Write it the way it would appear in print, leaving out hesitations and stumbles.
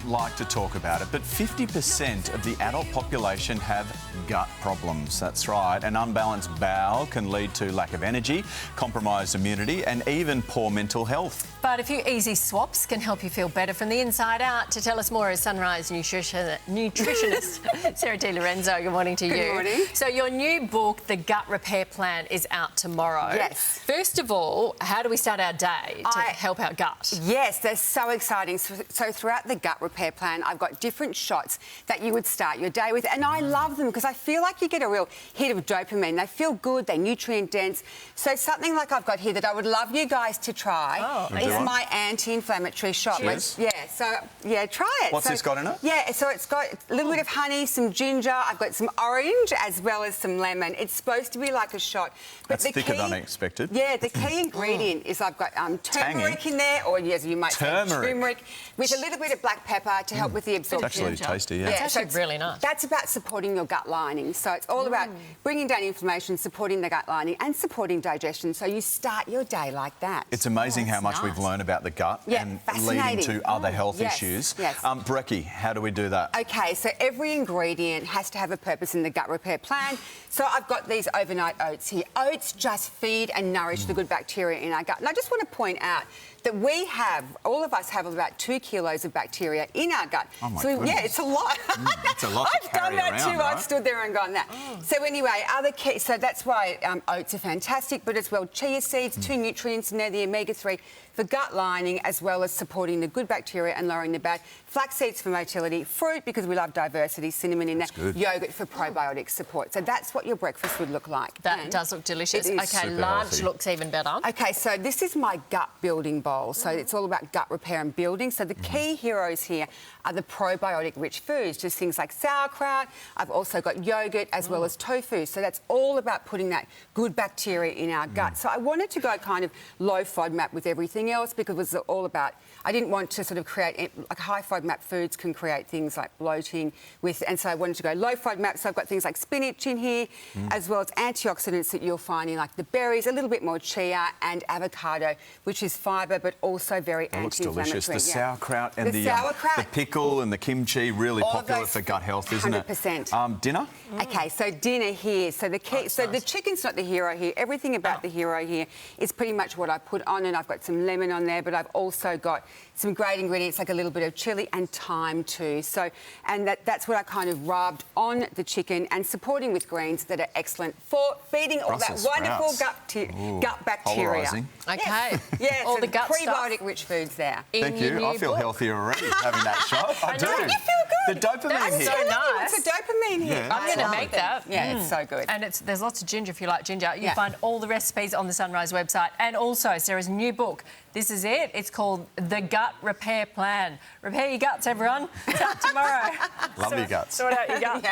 like to talk about it, but 50% of the adult population have gut problems. That's right. An unbalanced bowel can lead to lack of energy, compromised immunity and even poor mental health. But a few easy swaps can help you feel better from the inside out. To tell us more is Sunrise nutritionist Sarah Lorenzo. Good morning to you. Good morning. So your new book, The Gut Repair Plan, is out tomorrow. Yes. First of all, how do we start our day to help our gut? Yes, they're so exciting. So throughout the Gut Repair Plan, I've got different shots that you would start your day with. And I love them because I feel like you get a real hit of dopamine. They feel good, they're nutrient dense. So something like I've got here that I would love you guys to try is my anti-inflammatory shot. Cheers. Try it. What's this got in it? Yeah, so it's got a little bit of honey, some ginger, I've got some orange as well as some lemon. It's supposed to be like a shot. But That's thicker than I expected. Yeah, the key ingredient is I've got turmeric in there, or as you might say, turmeric, with a little bit of black pepper to help with the absorption. It's actually tasty, yeah. It's actually really nice. That's about supporting your gut lining. So it's all about bringing down inflammation, supporting the gut lining and supporting digestion. So you start your day like that. It's amazing how much we've learned about the gut and leading to other health issues. Yes. Brekkie, how do we do that? Okay, so every ingredient has to have a purpose in the Gut Repair Plan. So I've got these overnight oats here. Oats just feed and nourish the good bacteria in our gut. And I just want to point out that all of us have about 2 kilos of bacteria in our gut. Oh my goodness. Yeah, it's a lot. It's a lot to carry I've done that around, too. right? I've stood there and gone that. So anyway, so that's why oats are fantastic, but as well chia seeds, 2 nutrients in there, the omega-3 for gut lining, as well as supporting the good bacteria and lowering the bad. Flax seeds for motility, fruit because we love diversity, cinnamon in there, yogurt for probiotic support. So that's what your breakfast would look like. That does look delicious. Okay, lunch looks even better. Okay, so this is my gut building bowl. So it's all about gut repair and building. So the key heroes here are the probiotic-rich foods, just things like sauerkraut. I've also got yogurt as well as tofu. So that's all about putting that good bacteria in our gut. So I wanted to go kind of low FODMAP with everything else because it was all about, I didn't want to sort of create, like high FODMAP foods can create things like bloating and so I wanted to go low FODMAP. So I've got things like spinach in here, as well as antioxidants that you'll find in like the berries, a little bit more chia and avocado, which is fibre but also very anti-inflammatory. Looks delicious. The sauerkraut and the pickle and the kimchi, really popular for gut health, isn't it? 100%. Dinner? Okay, so dinner here. So the key, the chicken's not the hero here. Everything about the hero here is pretty much what I put on, and I've got some lemon on there, but I've also got some great ingredients like a little bit of chilli and thyme too. So, and that's what I kind of rubbed on the chicken and supporting with greens that are excellent for feeding all that wonderful gut bacteria. Polarising. Okay. Yeah, all so the gut prebiotic-rich foods there. Thank you. I feel healthier already having that shot. I do. You feel good. The dopamine here. So nice. It's a dopamine here. Yeah, I'm going to make that. Yeah, it's so good. And there's lots of ginger if you like ginger. You find all the recipes on the Sunrise website. And also, Sarah's new book. This is it. It's called The Gut Repair Plan. Repair your guts, everyone. It's out tomorrow. Love your guts. Sort out your gut.